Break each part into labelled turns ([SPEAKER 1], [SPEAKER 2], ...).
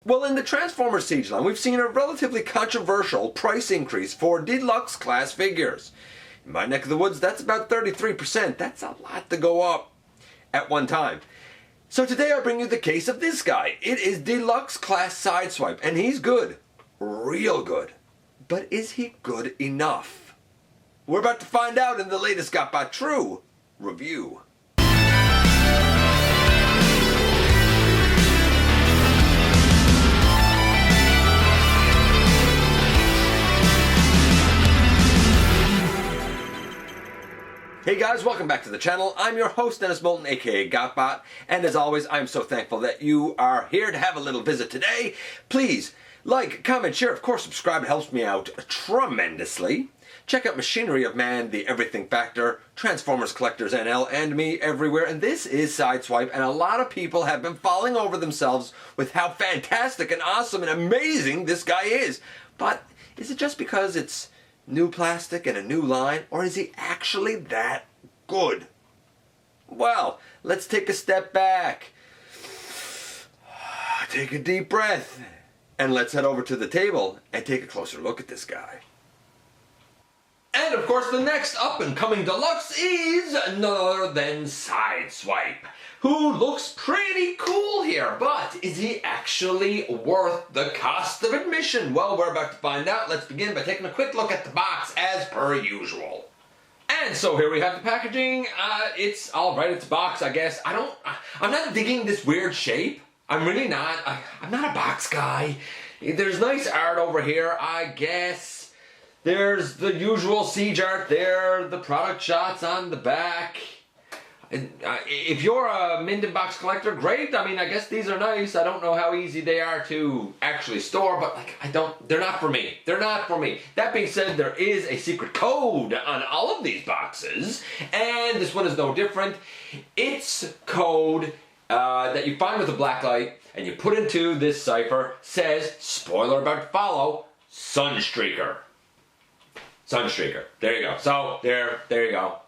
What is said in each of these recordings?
[SPEAKER 1] Well, in the Transformers Siege line, we've seen a relatively controversial price increase for deluxe class figures. In my neck of the woods, that's about 33%. That's a lot to go up at one time. So today I bring you the case of this guy. It is deluxe class Sideswipe, and he's good. Real good. But is he good enough? We're about to find out in the latest GotBot True review. Hey guys, welcome back to the channel. I'm your host, Dennis Moulton, aka GotBot, and as always, I'm so thankful that you are here to have a little visit today. Please, like, comment, share, of course, subscribe. It helps me out tremendously. Check out Machinery of Man, The Everything Factor, Transformers Collectors NL, and me everywhere. And this is Sideswipe, and a lot of people have been falling over themselves with how fantastic and awesome and amazing this guy is. But is it just because it's new plastic and a new line, or is he actually that good? Well, let's take a step back. Take a deep breath. And let's head over to the table and take a closer look at this guy. And of course, the next up-and-coming deluxe is none other than Sideswipe, who looks pretty cool here, but is he actually worth the cost of admission? Well, we're about to find out. Let's begin by taking a quick look at the box as per usual. And so here we have the packaging. It's alright, it's a box, I guess. I'm not digging this weird shape. I'm really not. I'm not a box guy. There's nice art over here, I guess. There's the usual Siege art there, the product shots on the back. If you're a Minden box collector, great. I mean, I guess these are nice. I don't know how easy they are to actually store, but they're not for me. They're not for me. That being said, there is a secret code on all of these boxes, and this one is no different. It's code that you find with a black light, and you put into this cipher, says, spoiler about to follow, Sunstreaker. Sunstreaker. There you go. So, there you go.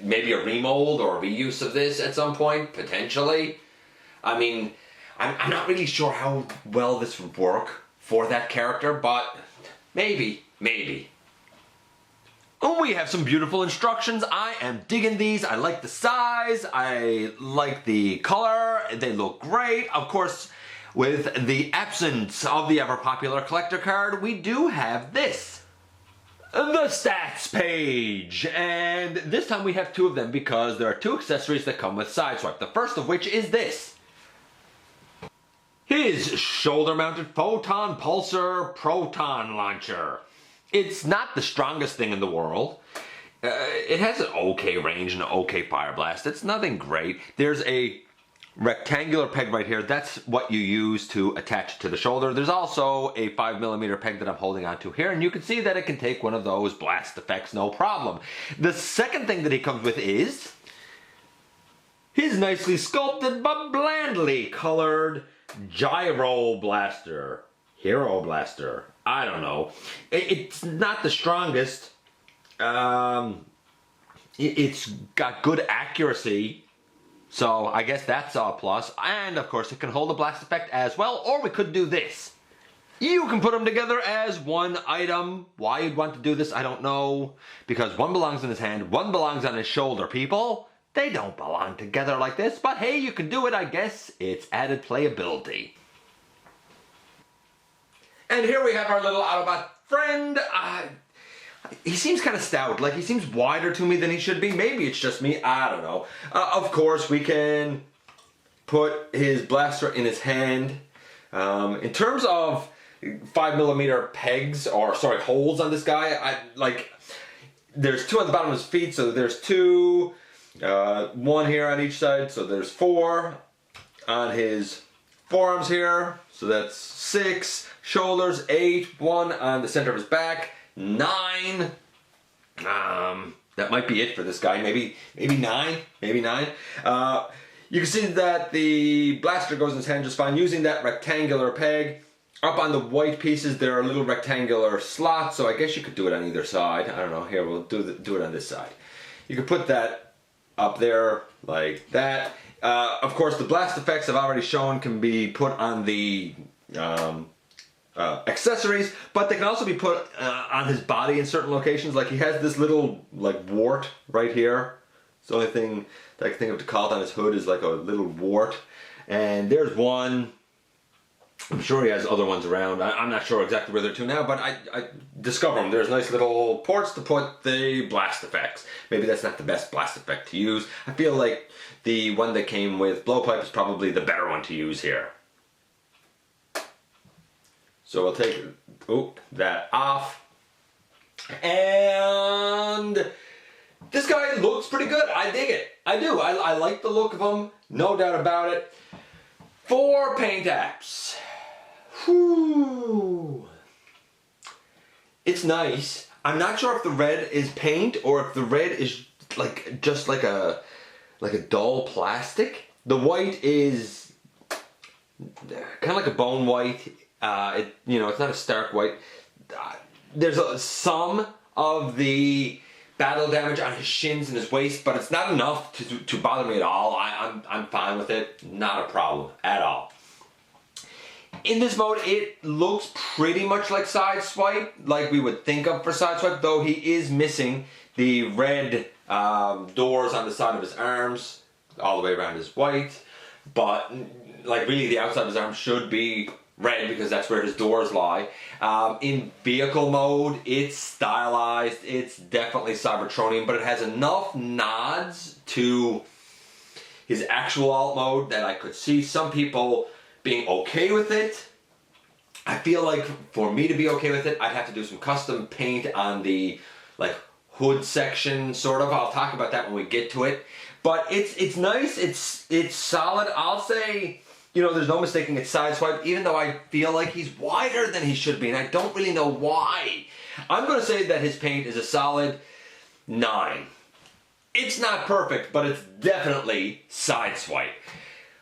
[SPEAKER 1] Maybe a remold or a reuse of this at some point, potentially. I mean, I'm not really sure how well this would work for that character, but maybe. Oh, we have some beautiful instructions. I am digging these. I like the size. I like the color. They look great. Of course, with the absence of the ever-popular collector card, we do have this. The stats page, and this time we have two of them because there are two accessories that come with Sideswipe. The first of which is this. His shoulder-mounted photon pulsar proton launcher. It's not the strongest thing in the world. It has an okay range and an okay fire blast. It's nothing great. There's a rectangular peg right here. That's what you use to attach it to the shoulder. There's also a 5mm peg that I'm holding onto here, and you can see that it can take one of those blast effects no problem. The second thing that he comes with is his nicely sculpted but blandly colored gyro blaster. Hero blaster. I don't know. It's not the strongest. It's got good accuracy. So I guess that's a plus, and of course it can hold a blast effect as well, or we could do this. You can put them together as one item. Why you'd want to do this, I don't know, because one belongs in his hand, one belongs on his shoulder, people. They don't belong together like this, but hey, you can do it, I guess. It's added playability. And here we have our little Autobot friend. He seems kind of stout, like he seems wider to me than he should be. Maybe it's just me, I don't know. Of course, we can put his blaster in his hand. In terms of 5mm pegs, or sorry, holes on this guy, there's two on the bottom of his feet, so there's two, one here on each side, so there's 4 on his forearms here, so that's 6, shoulders, 8, 1 on the center of his back, 9. That might be it for this guy. Maybe 9. Maybe 9. You can see that the blaster goes in his hand just fine using that rectangular peg. Up on the white pieces, there are little rectangular slots, so I guess you could do it on either side. I don't know. Here, we'll do it on this side. You could put that up there like that. Of course, the blast effects I've already shown can be put on the accessories, but they can also be put on his body in certain locations. Like he has this little wart right here. It's the only thing that I can think of to call it on his hood is like a little wart. And there's one. I'm sure he has other ones around. I'm not sure exactly where they're to now, but I discover them. There's nice little ports to put the blast effects. Maybe that's not the best blast effect to use. I feel like the one that came with blowpipe is probably the better one to use here. So we'll take that off. And this guy looks pretty good. I dig it. I do. I like the look of him. No doubt about it. 4 paint apps. Whew. It's nice. I'm not sure if the red is paint or if the red is just like a dull plastic. The white is kind of like a bone white. It's not a stark white. There's some of the battle damage on his shins and his waist, but it's not enough to bother me at all. I'm fine with it. Not a problem at all. In this mode, it looks pretty much like Sideswipe, like we would think of for Sideswipe, though he is missing the red doors on the side of his arms, all the way around his white. But really the outside of his arm should be red because that's where his doors lie. In vehicle mode, it's stylized. It's definitely Cybertronian, but it has enough nods to his actual alt mode that I could see some people being okay with it. I feel like for me to be okay with it, I'd have to do some custom paint on the hood section, sort of. I'll talk about that when we get to it. But it's nice. It's solid. I'll say, there's no mistaking it's Sideswipe, even though I feel like he's wider than he should be, and I don't really know why. I'm going to say that his paint is a solid 9. It's not perfect, but it's definitely Sideswipe.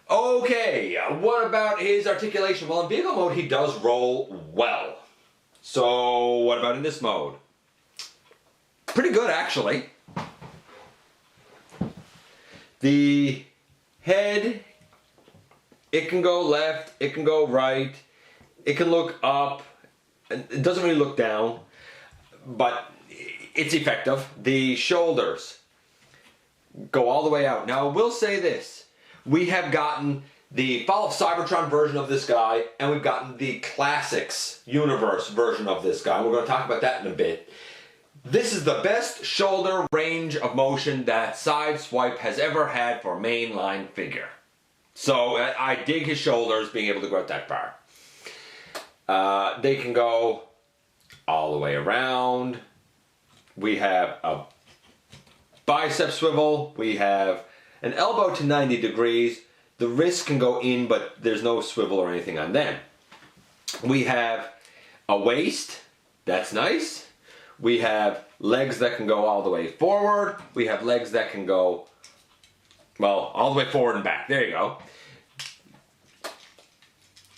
[SPEAKER 1] Okay, what about his articulation? Well, in vehicle mode, he does roll well. So, what about in this mode? Pretty good, actually. The head, it can go left, it can go right, it can look up, it doesn't really look down, but it's effective. The shoulders go all the way out. Now, I will say this. We have gotten the Fall of Cybertron version of this guy, and we've gotten the Classics Universe version of this guy. We're going to talk about that in a bit. This is the best shoulder range of motion that Sideswipe has ever had for a mainline figure. So I dig his shoulders being able to go out that far. They can go all the way around. We have a bicep swivel. We have an elbow to 90 degrees. The wrist can go in, but there's no swivel or anything on them. We have a waist. That's nice. We have legs that can go all the way forward. We have legs that can go, all the way forward and back. There you go.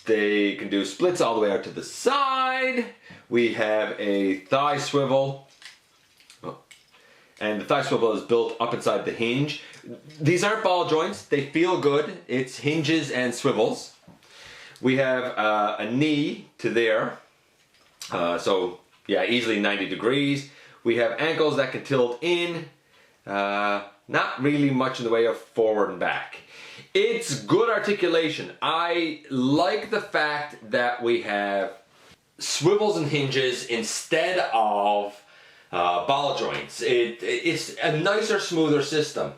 [SPEAKER 1] They can do splits all the way out to the side. We have a thigh swivel. And the thigh swivel is built up inside the hinge. These aren't ball joints. They feel good. It's hinges and swivels. We have a knee to there. Easily 90 degrees. We have ankles that can tilt in. Not really much in the way of forward and back. It's good articulation. I like the fact that we have swivels and hinges instead of ball joints. It's a nicer, smoother system.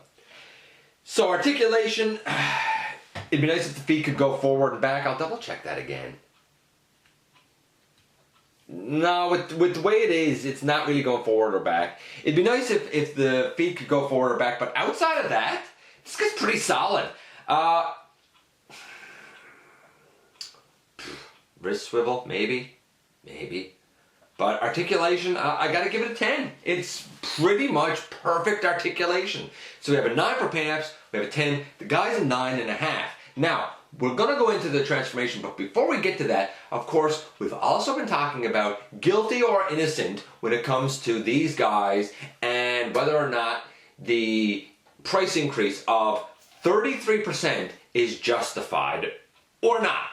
[SPEAKER 1] So articulation, it'd be nice if the feet could go forward and back. I'll double check that again. No, with the way it is, it's not really going forward or back. It'd be nice if the feet could go forward or back, but outside of that, this guy's pretty solid. Wrist swivel, maybe. But articulation, I gotta give it a 10. It's pretty much perfect articulation. So we have a 9 for paint apps, we have a 10. The guy's a 9.5. Now, we're gonna go into the transformation, but before we get to that, of course, we've also been talking about guilty or innocent when it comes to these guys and whether or not the price increase of 33% is justified or not.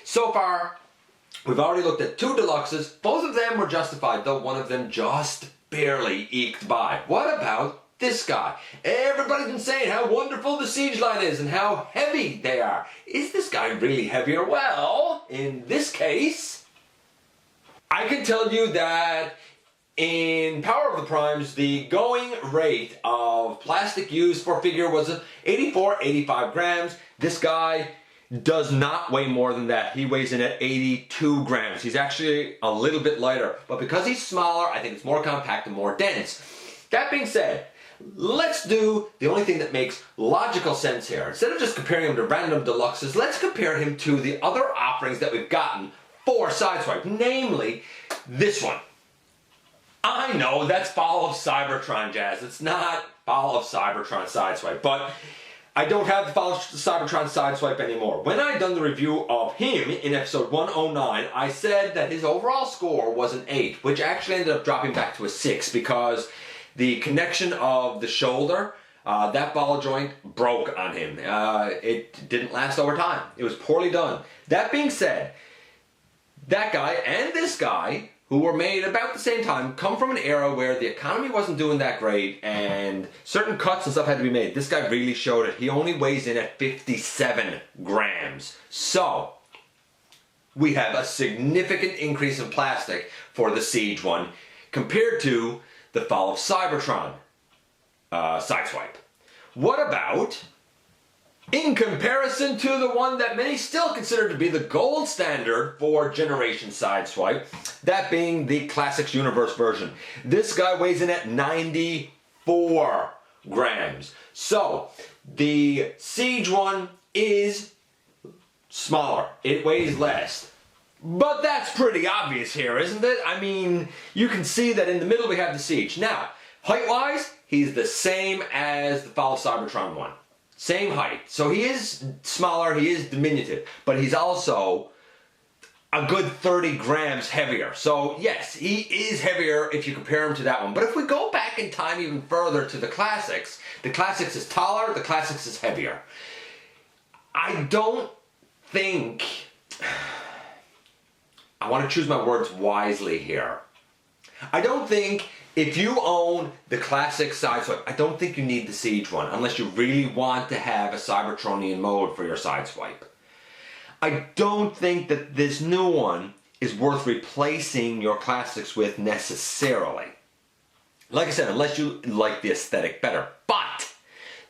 [SPEAKER 1] So far, we've already looked at 2 deluxes. Both of them were justified, though one of them just barely eked by. What about this guy? Everybody's been saying how wonderful the Siege line is and how heavy they are. Is this guy really heavier? Well, in this case, I can tell you that in Power of the Primes, the going rate of plastic used for figure was 84, 85 grams. This guy does not weigh more than that. He weighs in at 82 grams. He's actually a little bit lighter, but because he's smaller, I think it's more compact and more dense. That being said, let's do the only thing that makes logical sense here. Instead of just comparing him to random deluxes, let's compare him to the other offerings that we've gotten for Sideswipe, namely this one. I know that's Fall of Cybertron Jazz. It's not Fall of Cybertron Sideswipe, but I don't have the Fall of Cybertron Sideswipe anymore. When I done the review of him in episode 109, I said that his overall score was an 8, which actually ended up dropping back to a 6 because the connection of the shoulder, that ball joint broke on him. It didn't last over time. It was poorly done. That being said, that guy and this guy, who were made about the same time, come from an era where the economy wasn't doing that great and certain cuts and stuff had to be made. This guy really showed it. He only weighs in at 57 grams. So, we have a significant increase in plastic for the Siege one compared to the Fall of Cybertron Sideswipe. What about, in comparison to the one that many still consider to be the gold standard for Generation Sideswipe, that being the Classics Universe version. This guy weighs in at 94 grams. So, the Siege one is smaller. It weighs less. But that's pretty obvious here, isn't it? I mean, you can see that in the middle we have the Siege. Now, height-wise, he's the same as the Fall of Cybertron one. Same height. So he is smaller, he is diminutive, but he's also a good 30 grams heavier. So yes, he is heavier if you compare him to that one. But if we go back in time even further to the Classics is taller, the Classics is heavier. I don't think... I want to choose my words wisely here. I don't think if you own the Classic Sideswipe, I don't think you need the Siege one unless you really want to have a Cybertronian mode for your Sideswipe. I don't think that this new one is worth replacing your Classics with necessarily. Like I said, unless you like the aesthetic better. But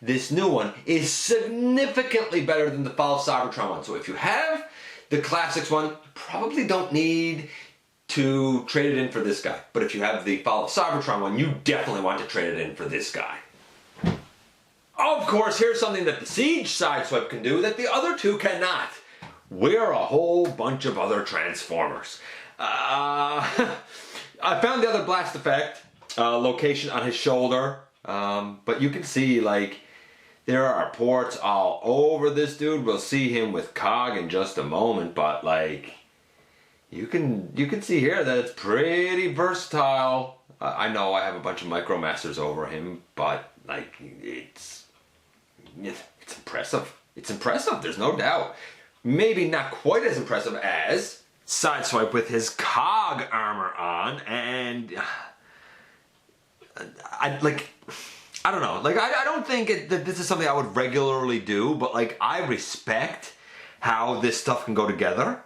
[SPEAKER 1] this new one is significantly better than the Fall of Cybertron one. So if you have the Classics one, you probably don't need to trade it in for this guy. But if you have the Fall of Cybertron one, you definitely want to trade it in for this guy. Of course, here's something that the Siege Sideswipe can do that the other two cannot. We're a whole bunch of other Transformers. I found the other blast effect location on his shoulder, but you can see, like, there are ports all over this dude. We'll see him with Cog in just a moment, but like, you can see here that it's pretty versatile. I know I have a bunch of Micromasters over him, but like, it's impressive. It's impressive, there's no doubt. Maybe not quite as impressive as Sideswipe with his Cog armor on, and I don't know, like, I don't think that this is something I would regularly do, but like, I respect how this stuff can go together.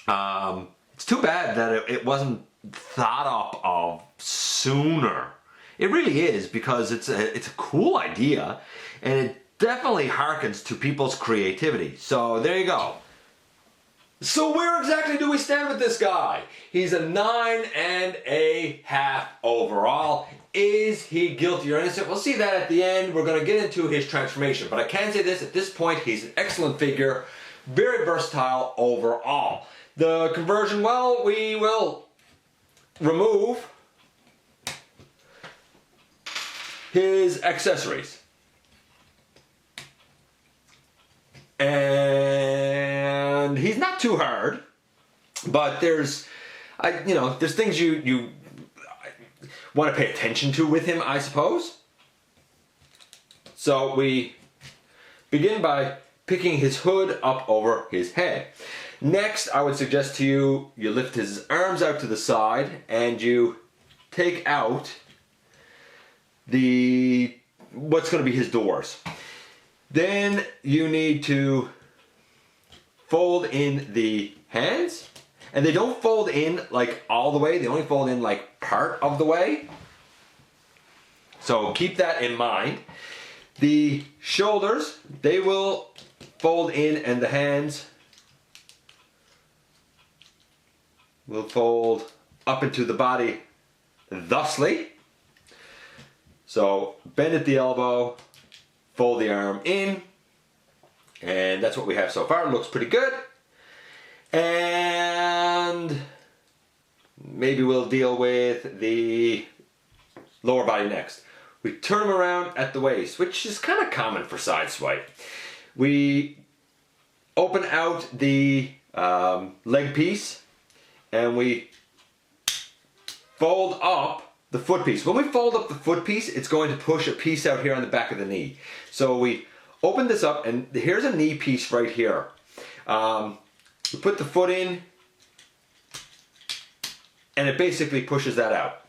[SPEAKER 1] It's too bad that it wasn't thought up of sooner. It really is, because it's a cool idea, and it definitely harkens to people's creativity. So there you go. So where exactly do we stand with this guy? He's a 9.5 overall. Is he guilty or innocent? We'll see that at the end. We're going to get into his transformation. But I can say this, at this point, he's an excellent figure. Very versatile overall. The conversion, well, we will remove his accessories. And he's not too hard, but there's things you want to pay attention to with him, I suppose. So we begin by picking his hood up over his head. Next, I would suggest to you, you lift his arms out to the side and you take out what's going to be his doors. Then you need to fold in the hands, and they don't fold in like all the way, they only fold in like part of the way. So keep that in mind. The shoulders, they will fold in, and the hands will fold up into the body thusly. So bend at the elbow, fold the arm in, and that's what we have so far. It looks pretty good. And maybe we'll deal with the lower body next. We turn them around at the waist, which is kind of common for Sideswipe. We open out the leg piece and we fold up the foot piece. When we fold up the foot piece, it's going to push a piece out here on the back of the knee. So we open this up, and here's a knee piece right here. We put the foot in, and it basically pushes that out.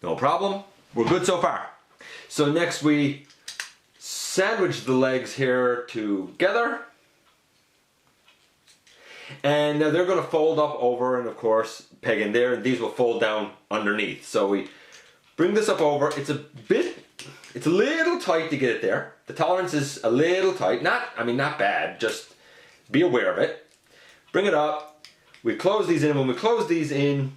[SPEAKER 1] No problem. We're good so far. So next we sandwich the legs here together. And now they're going to fold up over and of course peg in there, and these will fold down underneath. So we bring this up over. It's a little tight to get it there. The tolerance is a little tight. Not bad, just be aware of it. Bring it up. We close these in. When we close these in,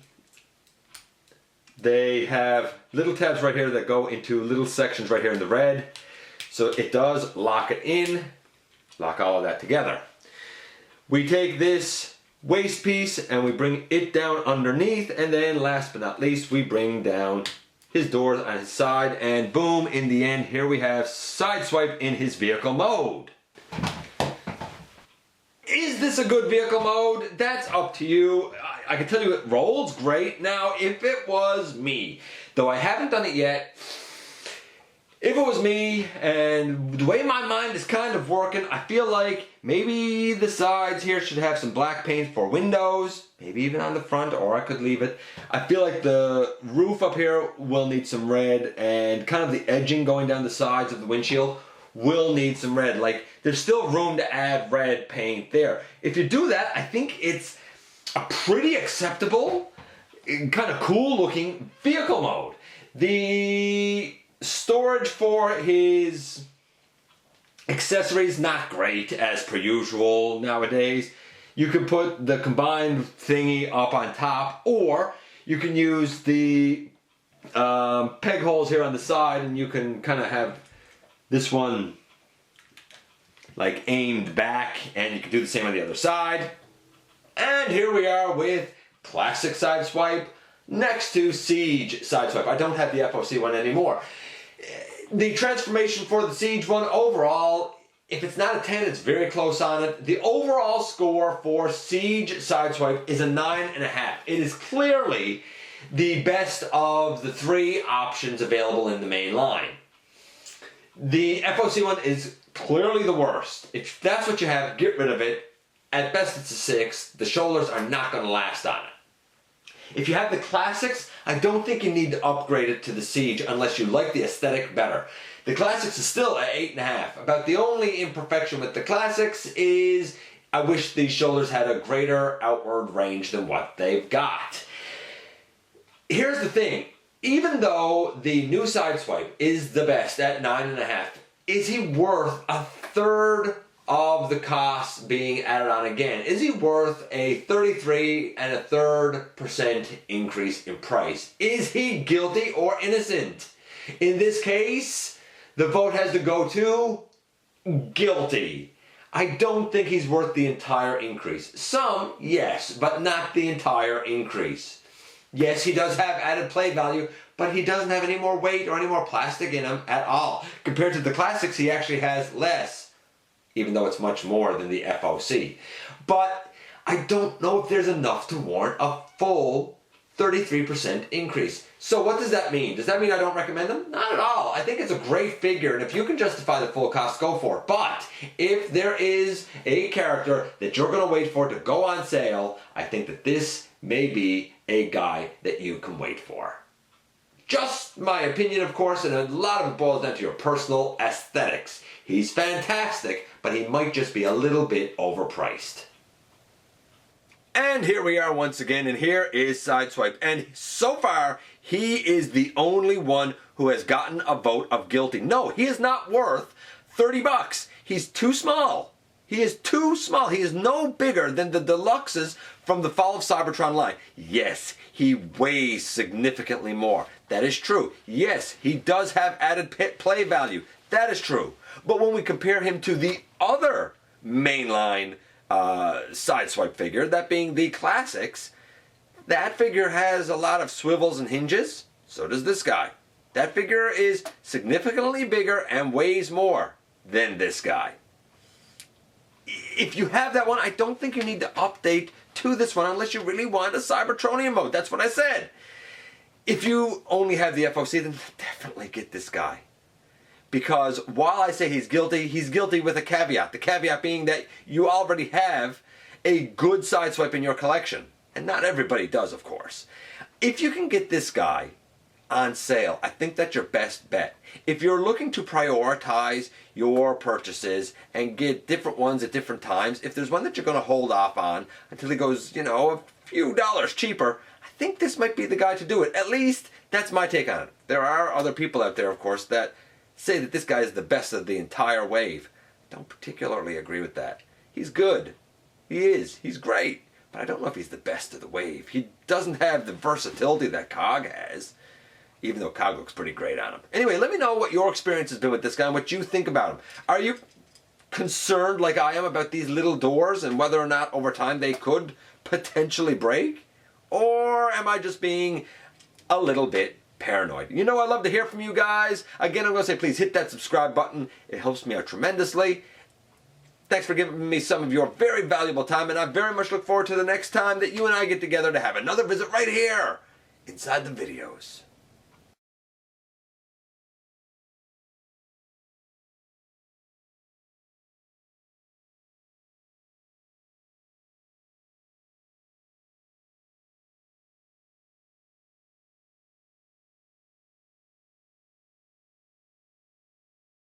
[SPEAKER 1] they have little tabs right here that go into little sections right here in the red. So it does lock it in, lock all of that together. We take this waist piece and we bring it down underneath, and then last but not least, we bring down his doors on his side, and boom, in the end, here we have Sideswipe in his vehicle mode. Is this a good vehicle mode? That's up to you. I can tell you it rolls great. Now, if it was me, though I haven't done it yet, if it was me and the way my mind is kind of working, I feel like maybe the sides here should have some black paint for windows, maybe even on the front, or I could leave it. I feel like the roof up here will need some red, and kind of the edging going down the sides of the windshield will need some red. Like, there's still room to add red paint there. If you do that, I think it's a pretty acceptable, kind of cool looking vehicle mode. The storage for his accessories, not great as per usual nowadays. You can put the combined thingy up on top, or you can use the peg holes here on the side, and you can kind of have this one like aimed back, and you can do the same on the other side. And here we are with classic Sideswipe next to Siege Sideswipe. I don't have the FOC one anymore. The transformation for the Siege one overall, if it's not a 10, it's very close on it. The overall score for Siege Sideswipe is a 9.5. It is clearly the best of the three options available in the main line. The FOC one is clearly the worst. If that's what you have, get rid of it. At best it's a 6. The shoulders are not going to last on it. If you have the classics, I don't think you need to upgrade it to the Siege unless you like the aesthetic better. The classics is still at 8.5. About the only imperfection with the classics is I wish these shoulders had a greater outward range than what they've got. Here's the thing. Even though the new Sideswipe is the best at 9.5, is he worth a third of the cost being added on again? Is he worth a 33.33% increase in price? Is he guilty or innocent? In this case, the vote has to go to guilty. I don't think he's worth the entire increase. Some, yes, but not the entire increase. Yes, he does have added play value, but he doesn't have any more weight or any more plastic in him at all. Compared to the classics, he actually has less, even though it's much more than the FOC. But I don't know if there's enough to warrant a full 33% increase. So what does that mean? Does that mean I don't recommend them? Not at all. I think it's a great figure, and if you can justify the full cost, go for it. But if there is a character that you're going to wait for to go on sale, I think that this may be a guy that you can wait for. Just my opinion, of course, and a lot of it boils down to your personal aesthetics. He's fantastic, but he might just be a little bit overpriced. And here we are once again, and here is Sideswipe. And so far, he is the only one who has gotten a vote of guilty. No, he is not worth 30 bucks. He's too small. He is too small. He is no bigger than the deluxes from the Fall of Cybertron line. Yes, he weighs significantly more. That is true. Yes, he does have added play value. That is true. But when we compare him to the other mainline Sideswipe figure, that being the classics, that figure has a lot of swivels and hinges. So does this guy. That figure is significantly bigger and weighs more than this guy. If you have that one, I don't think you need to update to this one unless you really want a Cybertronian mode. That's what I said. If you only have the FOC, then definitely get this guy. Because while I say he's guilty with a caveat. The caveat being that you already have a good Sideswipe in your collection. And not everybody does, of course. If you can get this guy on sale, I think that's your best bet. If you're looking to prioritize your purchases and get different ones at different times, if there's one that you're going to hold off on until he goes, a few dollars cheaper, I think this might be the guy to do it. At least, that's my take on it. There are other people out there, of course, that say that this guy is the best of the entire wave. I don't particularly agree with that. He's good. He is. He's great. But I don't know if he's the best of the wave. He doesn't have the versatility that Cog has, even though Cog looks pretty great on him. Anyway, let me know what your experience has been with this guy and what you think about him. Are you concerned like I am about these little doors and whether or not over time they could potentially break? Or am I just being a little bit paranoid? I love to hear from you guys. Again, I'm going to say please hit that subscribe button. It helps me out tremendously. Thanks for giving me some of your very valuable time, and I very much look forward to the next time that you and I get together to have another visit right here inside the videos.